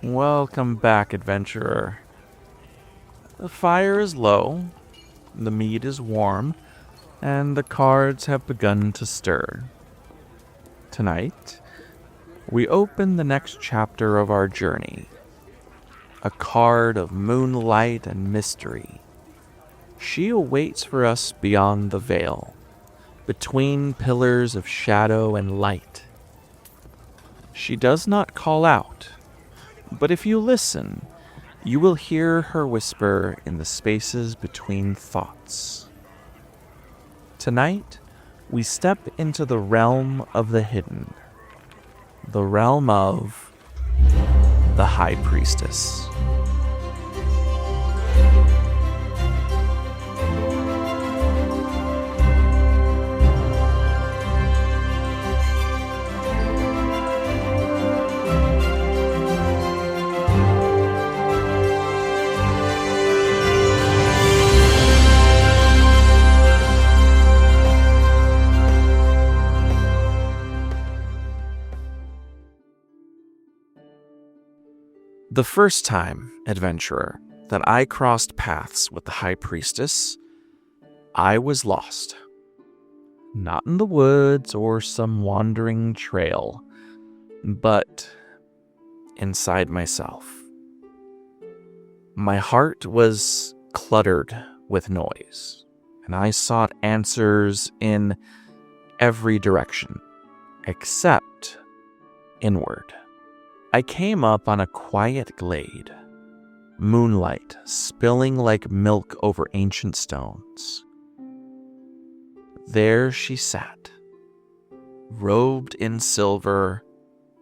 Welcome back, adventurer. The fire is low, the meat is warm, and the cards have begun to stir. Tonight, we open the next chapter of our journey. A card of moonlight and mystery. She awaits for us beyond the veil, between pillars of shadow and light. She does not call out, but if you listen, you will hear her whisper in the spaces between thoughts. Tonight, we step into the realm of the hidden, the realm of the High Priestess. The first time, adventurer, that I crossed paths with the High Priestess, I was lost. Not in the woods or some wandering trail, but inside myself. My heart was cluttered with noise, and I sought answers in every direction, except inward. I came up on a quiet glade, moonlight spilling like milk over ancient stones. There she sat, robed in silver,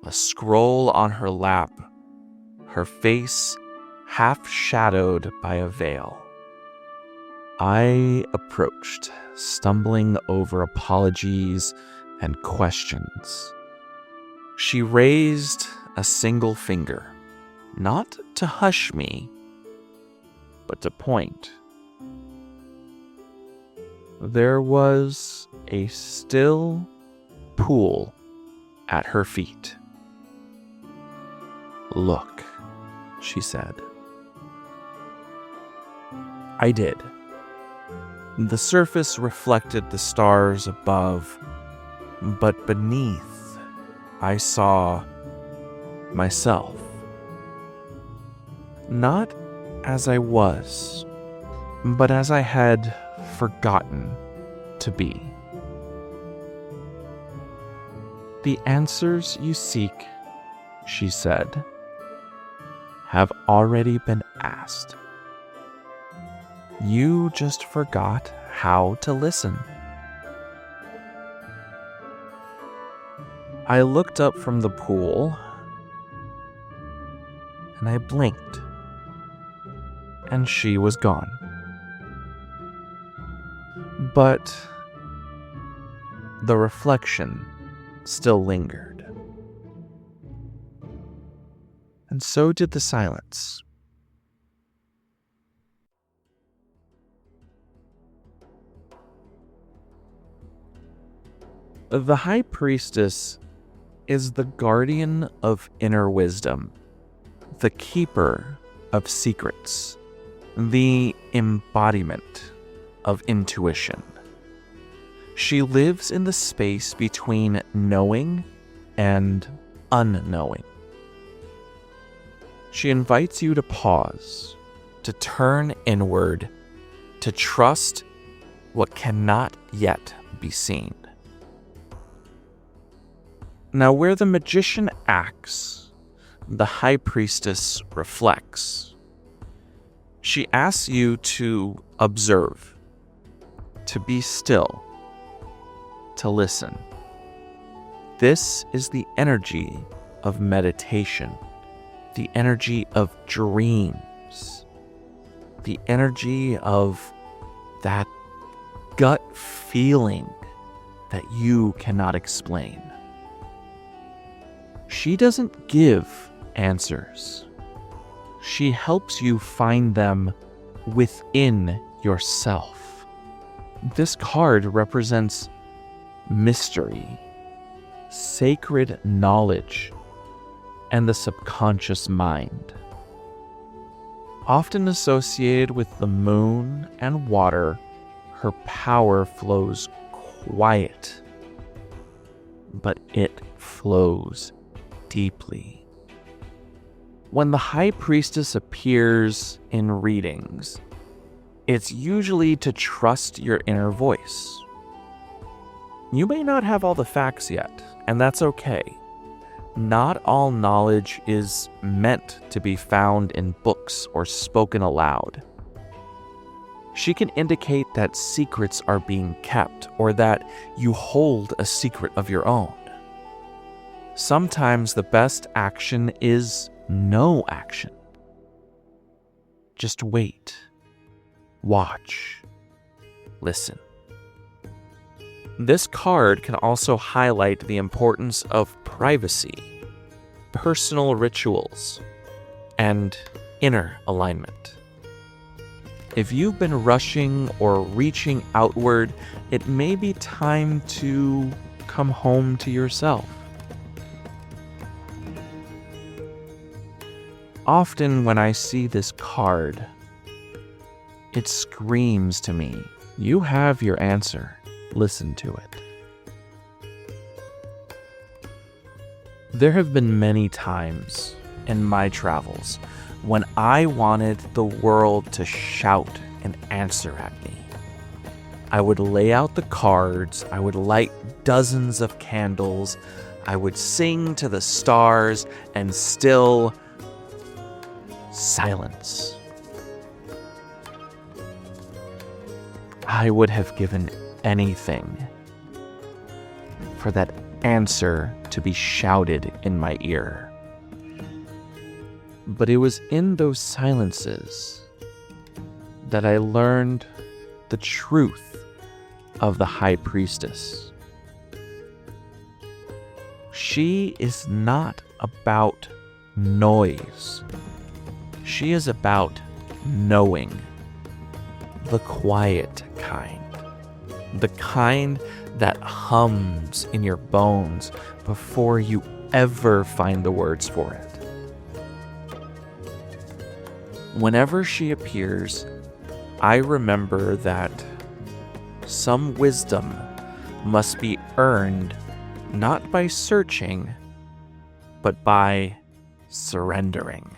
a scroll on her lap, her face half shadowed by a veil. I approached, stumbling over apologies and questions. She raised a single finger, not to hush me, but to point. There was a still pool at her feet. "Look," she said. I did. The surface reflected the stars above, but beneath I saw myself. Not as I was, but as I had forgotten to be. "The answers you seek," she said, "have already been asked. You just forgot how to listen." I looked up from the pool, and I blinked, and she was gone. But the reflection still lingered. And so did the silence. The High Priestess is the guardian of inner wisdom, the keeper of secrets, the embodiment of intuition. She lives in the space between knowing and unknowing. She invites you to pause, to turn inward, to trust what cannot yet be seen. Now, where the magician acts, the High Priestess reflects. She asks you to observe, to be still, to listen. This is the energy of meditation, the energy of dreams, the energy of that gut feeling that you cannot explain. She doesn't give answers. She helps you find them within yourself. This card represents mystery, sacred knowledge, and the subconscious mind. Often associated with the moon and water, her power flows quiet, but it flows deeply. When the High Priestess appears in readings, it's usually to trust your inner voice. You may not have all the facts yet, and that's okay. Not all knowledge is meant to be found in books or spoken aloud. She can indicate that secrets are being kept or that you hold a secret of your own. Sometimes the best action is no action. Just wait, watch, listen. This card can also highlight the importance of privacy, personal rituals, and inner alignment. If you've been rushing or reaching outward, it may be time to come home to yourself. Often when I see this card, it screams to me, you have your answer. Listen to it. There have been many times in my travels when I wanted the world to shout an answer at me. I would lay out the cards, I would light dozens of candles, I would sing to the stars, and still silence. I would have given anything for that answer to be shouted in my ear. But it was in those silences that I learned the truth of the High Priestess. She is not about noise. She is about knowing, the quiet kind. The kind that hums in your bones before you ever find the words for it. Whenever she appears, I remember that some wisdom must be earned not by searching, but by surrendering.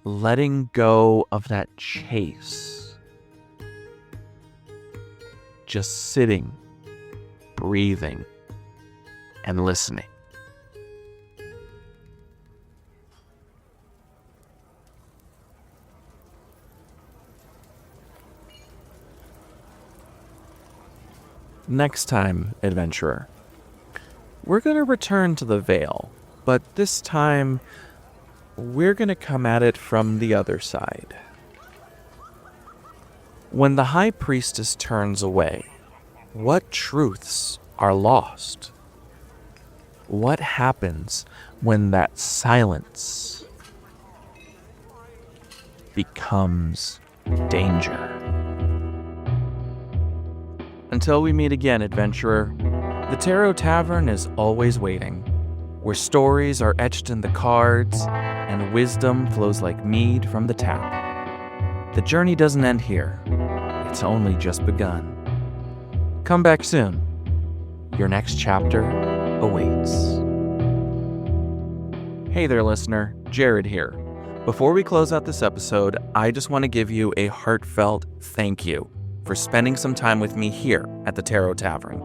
Letting go of that chase. Just sitting, breathing, and listening. Next time, adventurer, we're going to return to the Vale, but this time we're going to come at it from the other side. When the High Priestess turns away, what truths are lost? What happens when that silence becomes danger? Until we meet again, adventurer, the Tarot Tavern is always waiting, where stories are etched in the cards and wisdom flows like mead from the tap. The journey doesn't end here. It's only just begun. Come back soon. Your next chapter awaits. Hey there, listener. Jared here. Before we close out this episode, I just want to give you a heartfelt thank you for spending some time with me here at the Tarot Tavern.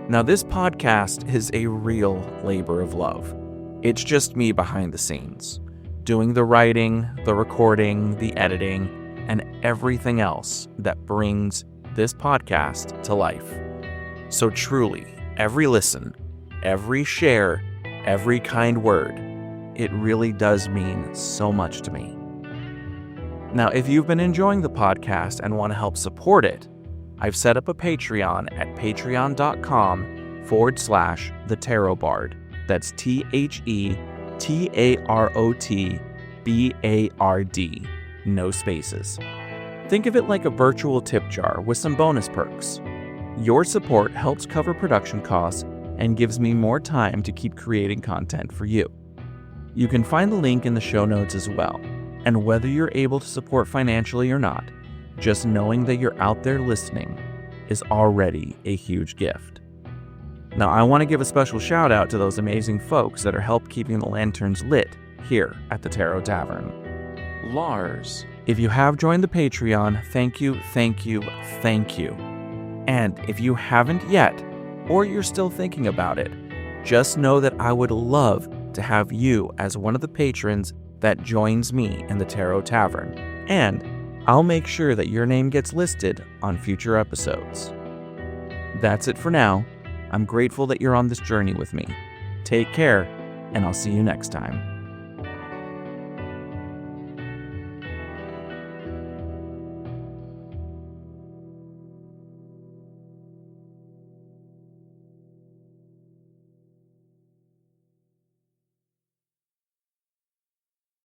Now, this podcast is a real labor of love. It's just me behind the scenes, doing the writing, the recording, the editing, and everything else that brings this podcast to life. So truly, every listen, every share, every kind word, it really does mean so much to me. Now, if you've been enjoying the podcast and want to help support it, I've set up a Patreon at patreon.com/thetarotbard. That's TheTarotBard. No spaces. Think of it like a virtual tip jar with some bonus perks. Your support helps cover production costs and gives me more time to keep creating content for you. You can find the link in the show notes as well. And whether you're able to support financially or not, just knowing that you're out there listening is already a huge gift. Now, I want to give a special shout out to those amazing folks that are helping keeping the lanterns lit here at the Tarot Tavern. Lars, if you have joined the Patreon, thank you, thank you, thank you. And if you haven't yet, or you're still thinking about it, just know that I would love to have you as one of the patrons that joins me in the Tarot Tavern. And I'll make sure that your name gets listed on future episodes. That's it for now. I'm grateful that you're on this journey with me. Take care, and I'll see you next time.